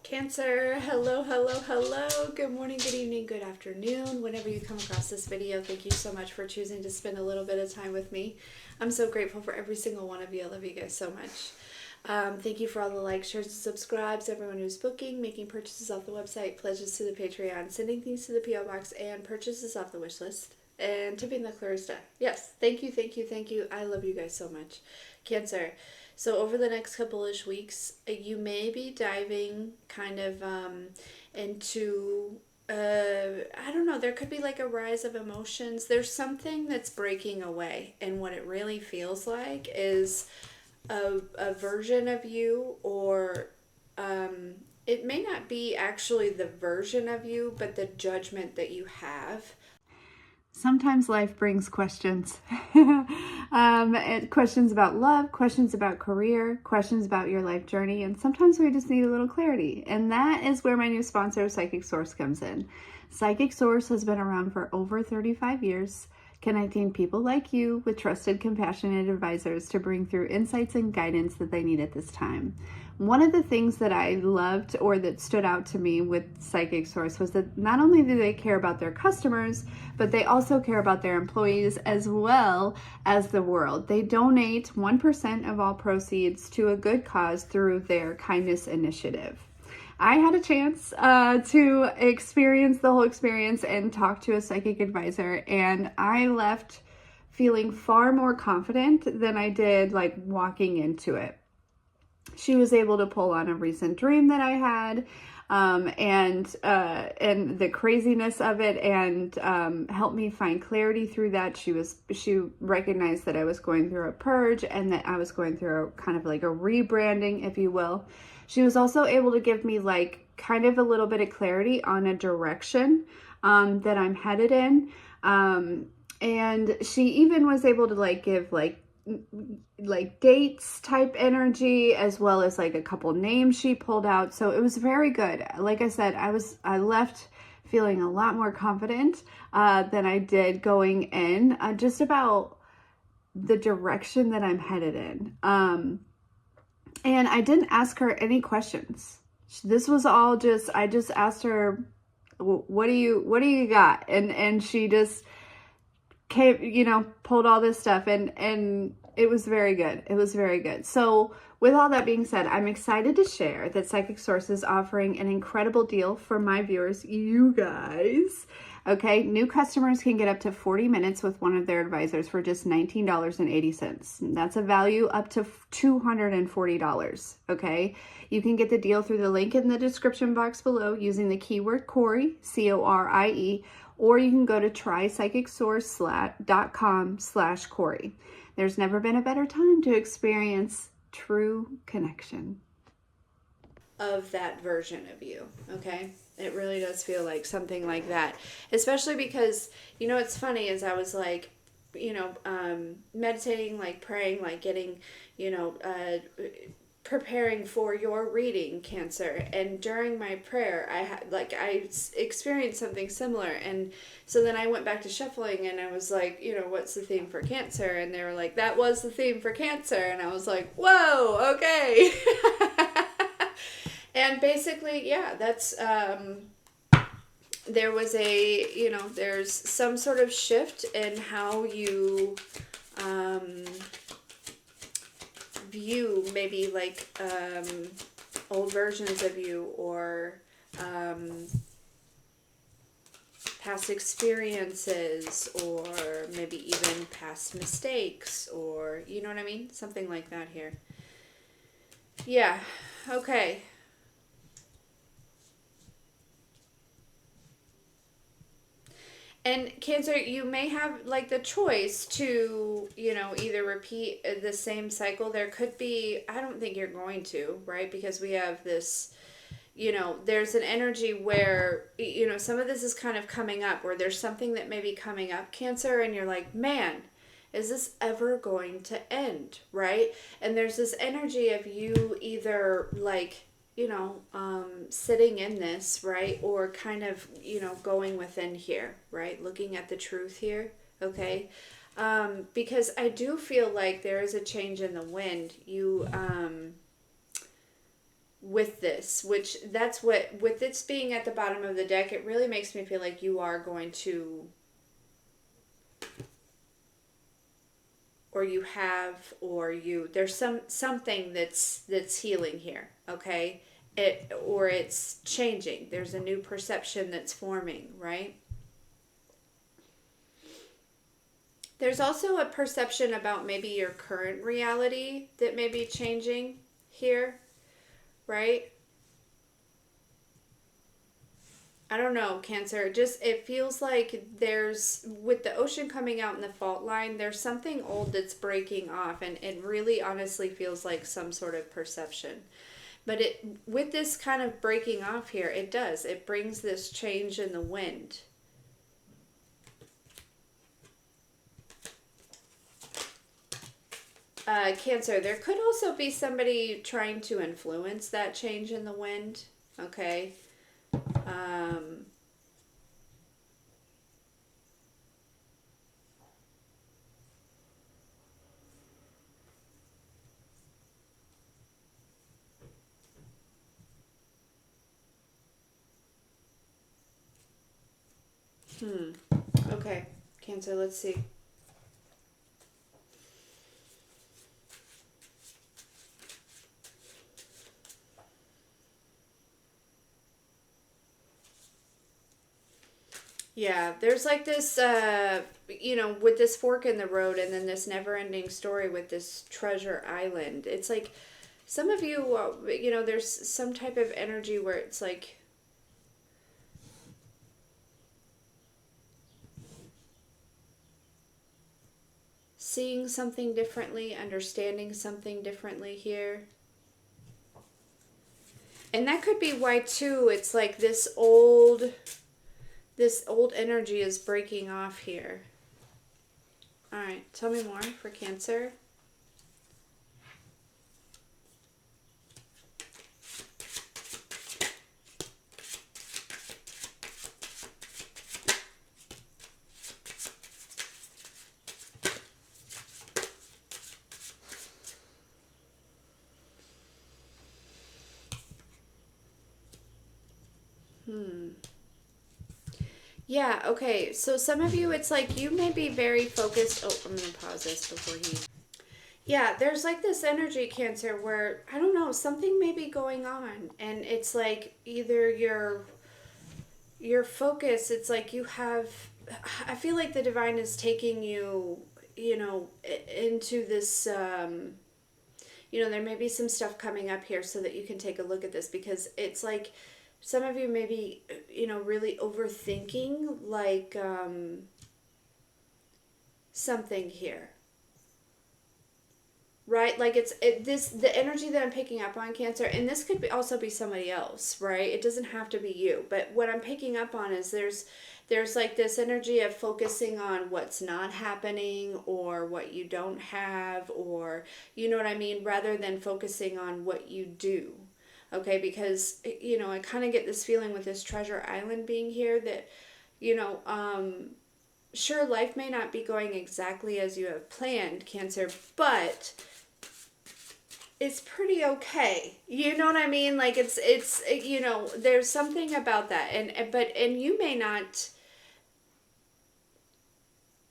Cancer, hello, hello, hello. Good morning, good evening, good afternoon. Whenever you come across this video, thank you so much for choosing to spend a little bit of time with me. I'm so grateful for every single one of you. I love you guys so much. Thank you for all the likes, shares, and subscribes, everyone who's booking, making purchases off the website, pledges to the Patreon, sending things to the P.O. Box, and purchases off the wish list, and tipping the Clarista. Yes, thank you, thank you, thank you. I love you guys so much. Cancer. So over the next couple-ish weeks, you may be diving kind of into, I don't know, there could be like a rise of emotions. There's something that's breaking away, and what it really feels like is a version of you, or it may not be actually the version of you, but the judgment that you have. Sometimes life brings questions. Questions about love, questions about career, questions about your life journey, and sometimes we just need a little clarity. And that is where my new sponsor, Psychic Source, comes in. Psychic Source has been around for over 35 years, connecting people like you with trusted, compassionate advisors to bring through insights and guidance that they need at this time. One of the things that I loved, or that stood out to me with Psychic Source, was that not only do they care about their customers, but they also care about their employees as well as the world. They donate 1% of all proceeds to a good cause through their kindness initiative. I had a chance to experience the whole experience and talk to a psychic advisor, and I left feeling far more confident than I did like walking into it. She was able to pull on a recent dream that I had, and the craziness of it, and help me find clarity through that. She recognized that I was going through a purge, and that I was going through kind of like a rebranding, if you will. She was also able to give me like kind of a little bit of clarity on a direction that I'm headed in, and she even was able to like give like dates type energy, as well as like a couple names she pulled out. So it was very good. Like I said, I left feeling a lot more confident than I did going in, just about the direction that I'm headed in. And I didn't ask her any questions. This was all just, I just asked her, what do you got? And she just came, pulled all this stuff, and it was very good. It was very good. So with all that being said, I'm excited to share that Psychic Source is offering an incredible deal for my viewers, you guys. Okay, new customers can get up to 40 minutes with one of their advisors for just $19.80. That's a value up to $240, okay? You can get the deal through the link in the description box below using the keyword Corie, C-O-R-I-E, or you can go to trypsychicsource.com/Corie. There's never been a better time to experience true connection of that version of you, okay? It really does feel like something like that, especially because, it's funny, as I was like, meditating, like praying, like getting, preparing for your reading, Cancer, and during my prayer I experienced something similar, and so then I went back to shuffling, and I was like, what's the theme for Cancer? And they were like, that was the theme for Cancer, and I was like, whoa, okay. And basically, yeah, that's there was there's some sort of shift in how you view maybe like old versions of you, or past experiences, or maybe even past mistakes, or you know what I mean? Something like that here. Yeah, okay. And Cancer, you may have like the choice to, either repeat the same cycle. There could be, I don't think you're going to, right? Because we have this, there's an energy where, some of this is kind of coming up, where there's something that may be coming up, Cancer, and you're like, man, is this ever going to end, right? And there's this energy of you either like, sitting in this, right? Or kind of, going within here, right? Looking at the truth here, okay? Because I do feel like there is a change in the wind. with this, which that's what, with this being at the bottom of the deck, it really makes me feel like you are going to, or you have, or you, there's something that's healing here, okay? Or it's changing. There's a new perception that's forming, right? There's also a perception about maybe your current reality that may be changing here, right? I don't know, Cancer. Just, it feels like there's, with the ocean coming out in the fault line, there's something old that's breaking off, and it really honestly feels like some sort of perception. But it, with this kind of breaking off here, it does. It brings this change in the wind. Cancer, there could also be somebody trying to influence that change in the wind, okay? Um, okay, Cancer, let's see. Yeah, there's like this, with this fork in the road, and then this never ending story with this treasure island. It's like some of you, there's some type of energy where it's like, seeing something differently, understanding something differently here. And that could be why, too, it's like this old energy is breaking off here. All right, tell me more for Cancer. Yeah, okay. So some of you, it's like you may be very focused. Oh, I'm going to pause this before he... Yeah, there's like this energy, Cancer, where, I don't know, something may be going on. And it's like either your focus, it's like you have... I feel like the divine is taking you, into this... there may be some stuff coming up here so that you can take a look at this, because it's like some of you may be, really overthinking, like, something here. Right? Like the energy that I'm picking up on, Cancer, and this could also be somebody else, right? It doesn't have to be you. But what I'm picking up on is there's like this energy of focusing on what's not happening, or what you don't have, or, you know what I mean, rather than focusing on what you do. Okay, because, I kind of get this feeling with this treasure island being here that, sure, life may not be going exactly as you have planned, Cancer, but it's pretty okay. You know what I mean? Like it's there's something about that, and you may not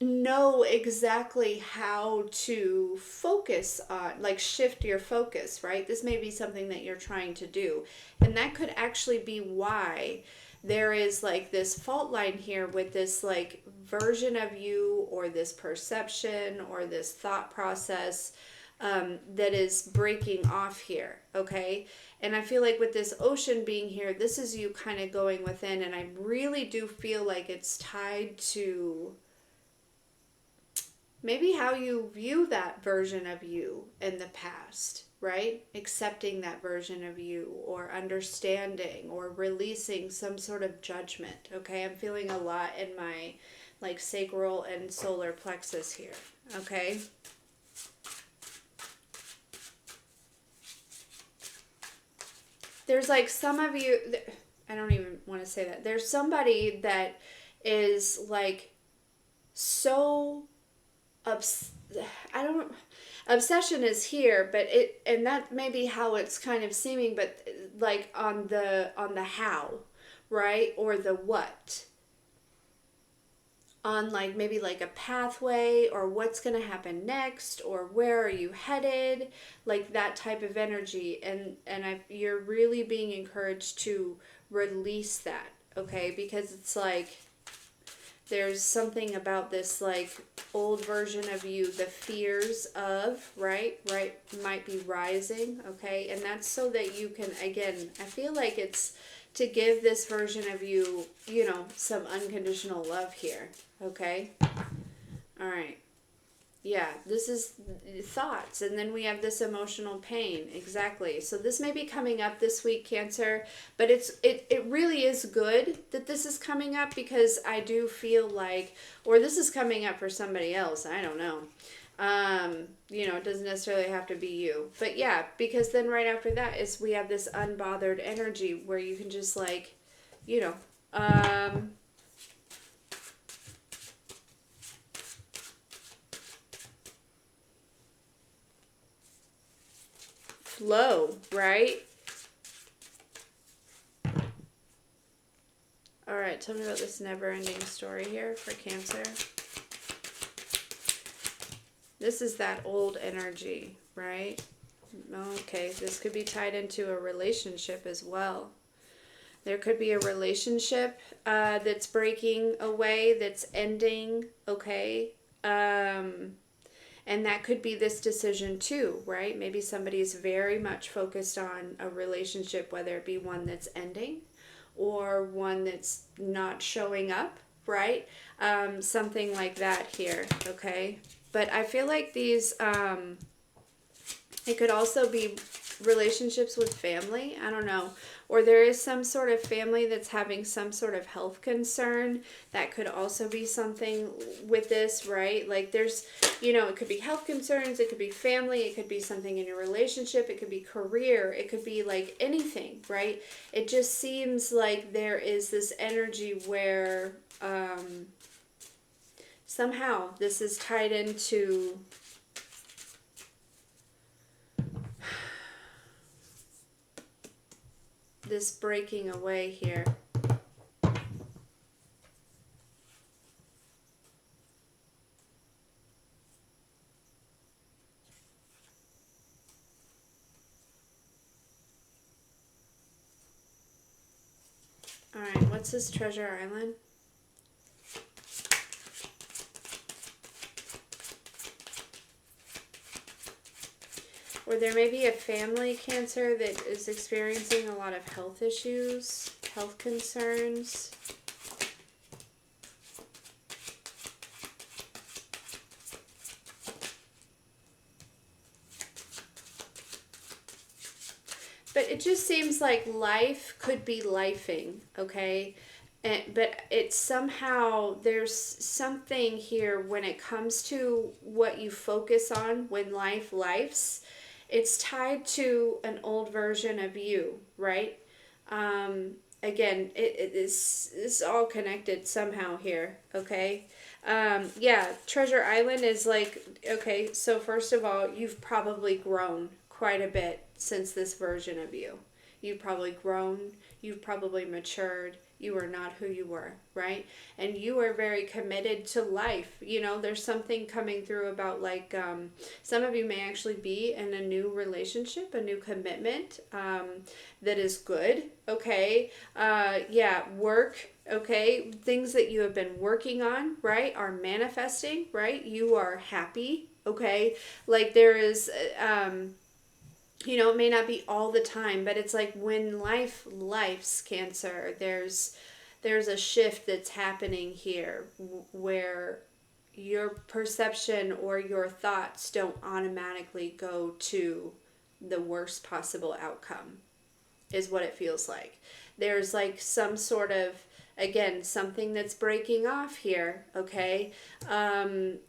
know exactly how to focus on, like, shift your focus, right? This may be something that you're trying to do, and that could actually be why there is like this fault line here with this like version of you, or this perception, or this thought process, that is breaking off here, okay? And I feel like with this ocean being here, this is you kind of going within, and I really do feel like it's tied to maybe how you view that version of you in the past, right? Accepting that version of you, or understanding, or releasing some sort of judgment, okay? I'm feeling a lot in my like sacral and solar plexus here, okay? There's like some of you, I don't even want to say that. There's somebody that is like so I don't obsession is here, but and that may be how it's kind of seeming, but like on the how, right? Or the what, on like maybe like a pathway, or what's going to happen next, or where are you headed, like that type of energy. And you're really being encouraged to release that, okay? Because it's like there's something about this like old version of you, the fears of, right, might be rising, okay? And that's so that you can, again, I feel like it's to give this version of you, you know, some unconditional love here, okay? All right. Yeah, this is thoughts, and then we have this emotional pain. Exactly. So this may be coming up this week, Cancer, but it really is good that this is coming up, because I do feel like, or this is coming up for somebody else, I don't know. You know, it doesn't necessarily have to be you. But yeah, because then right after that is we have this unbothered energy where you can just like, you know, flow, right? All right, tell me about this never-ending story here for Cancer. This is that old energy, right? Okay, this could be tied into a relationship as well. There could be a relationship that's breaking away, that's ending, okay? And that could be this decision too, right? Maybe somebody's very much focused on a relationship, whether it be one that's ending or one that's not showing up, right? Something like that here, okay? But I feel like these, it could also be relationships with family. I don't know. Or there is some sort of family that's having some sort of health concern. That could also be something with this, right? Like there's, you know, it could be health concerns, it could be family, it could be something in your relationship, it could be career, it could be like anything, right? It just seems like there is this energy where somehow this is tied into this breaking away here. All right, what's this Treasure Island? Or there may be a family, Cancer, that is experiencing a lot of health issues, health concerns. But it just seems like life could be lifing, okay? But it's somehow, there's something here when it comes to what you focus on when life lifes. It's tied to an old version of you, right? Again, it is it's all connected somehow here, okay? Yeah, Treasure Island is like, okay, so first of all, you've probably grown quite a bit since this version of you. You've probably grown, you've probably matured, you are not who you were, right? And you are very committed to life. You know, there's something coming through about like some of you may actually be in a new relationship, a new commitment that is good, okay? Yeah, work, okay? Things that you have been working on, right, are manifesting, right? You are happy, okay? Like there is you know, it may not be all the time, but it's like when life's Cancer, there's a shift that's happening here where your perception or your thoughts don't automatically go to the worst possible outcome, is what it feels like. There's like some sort of, again, something that's breaking off here, okay?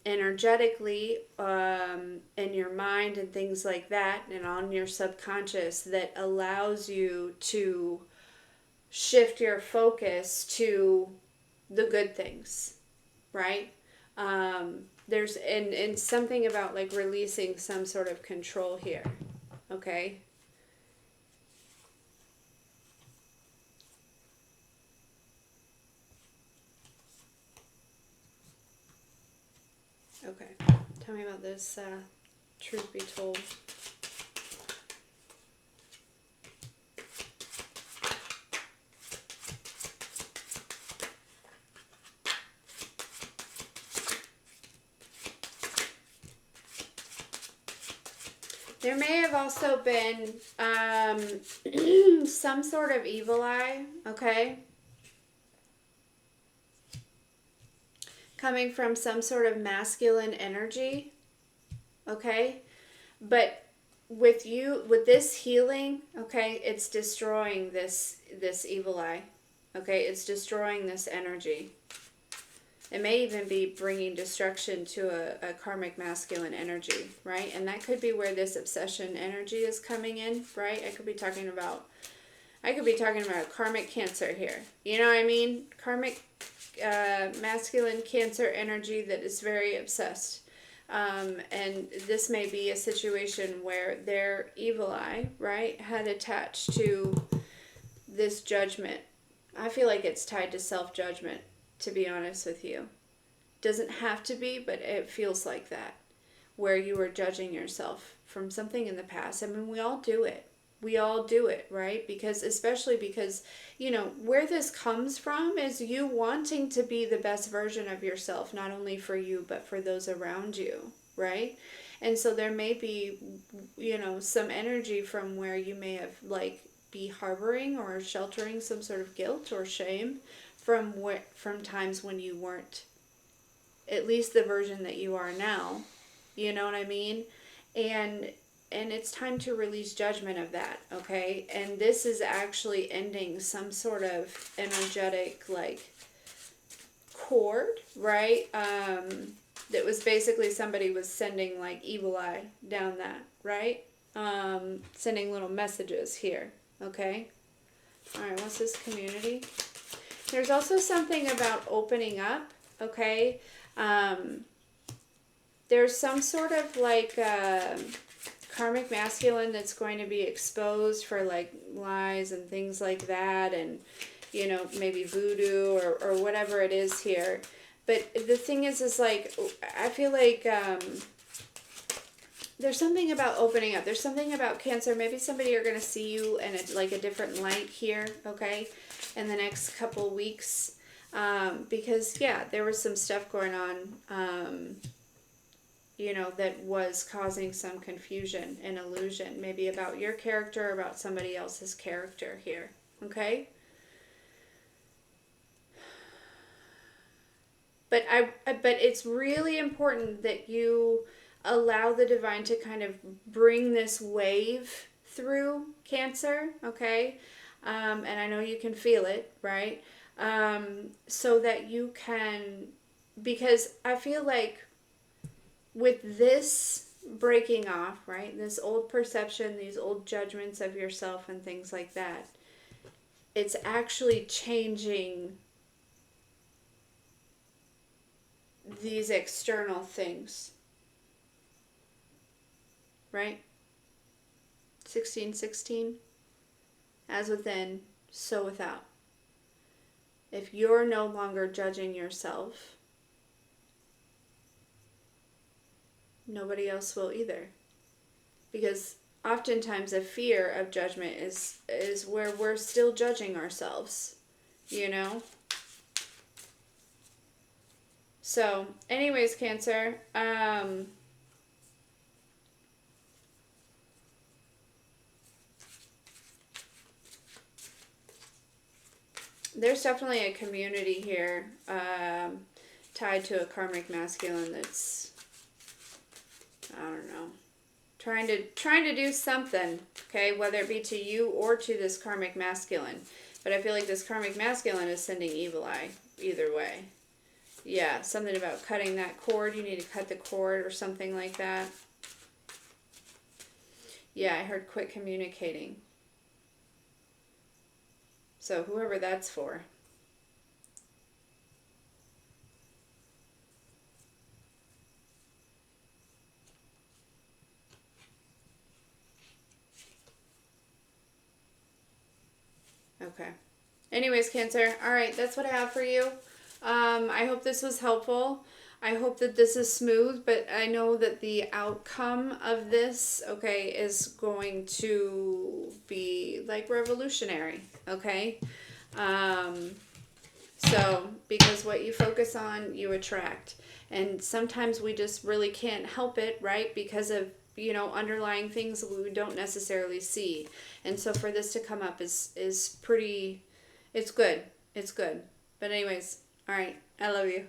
Energetically, in your mind and things like that, and on your subconscious, that allows you to shift your focus to the good things, right? there's and something about like releasing some sort of control here. Okay. Okay. Tell me about this, truth be told. There may have also been some sort of evil eye, okay? Coming from some sort of masculine energy, okay? But with you, with this healing, okay, it's destroying this evil eye, okay? It's destroying this energy. It may even be bringing destruction to a karmic masculine energy, right? And that could be where this obsession energy is coming in, right? I could be talking about karmic Cancer here. You know what I mean? Karmic masculine Cancer energy that is very obsessed. And this may be a situation where their evil eye, right, had attached to this judgment. I feel like it's tied to self-judgment, to be honest with you. Doesn't have to be, but it feels like that. Where you were judging yourself from something in the past. I mean, we all do it. We all do it, right? Because, especially because, you know, where this comes from is you wanting to be the best version of yourself, not only for you, but for those around you, right? And so there may be, you know, some energy from where you may have, like, be harboring or sheltering some sort of guilt or shame from times when you weren't at least the version that you are now. You know what I mean? And it's time to release judgment of that, okay? And this is actually ending some sort of energetic, like, cord, right? That was basically somebody was sending, like, evil eye down that, right? Sending little messages here, okay? All right, what's this community? There's also something about opening up, okay? There's some sort of like karmic masculine that's going to be exposed for like lies and things like that, and you know, maybe voodoo or whatever it is here. But the thing is like, I feel like there's something about opening up. There's something about Cancer. Maybe somebody are going to see you in like a different light here, okay, in the next couple weeks. Because, yeah, there was some stuff going on, you know, that was causing some confusion and illusion, maybe about your character, about somebody else's character here, okay? But but it's really important that you allow the divine to kind of bring this wave through, Cancer, okay? And I know you can feel it, right? So that you can, because I feel like with this breaking off, right, this old perception, these old judgments of yourself and things like that, it's actually changing these external things, right? 16:16, as within, so without. If you're no longer judging yourself, nobody else will either. Because oftentimes a fear of judgment is where we're still judging ourselves, you know? So, anyways, Cancer, there's definitely a community here tied to a karmic masculine that's, I don't know, trying to do something, okay, whether it be to you or to this karmic masculine. But I feel like this karmic masculine is sending evil eye either way. Yeah, something about cutting that cord. You need to cut the cord or something like that. Yeah, I heard quit communicating. So whoever that's for. Anyways, Cancer, all right, that's what I have for you. I hope this was helpful. I hope that this is smooth, but I know that the outcome of this, okay, is going to be like revolutionary, okay? So, because what you focus on, you attract. And sometimes we just really can't help it, right? Because of, underlying things we don't necessarily see. And so for this to come up is pretty, it's good. It's good. But anyways, all right. I love you.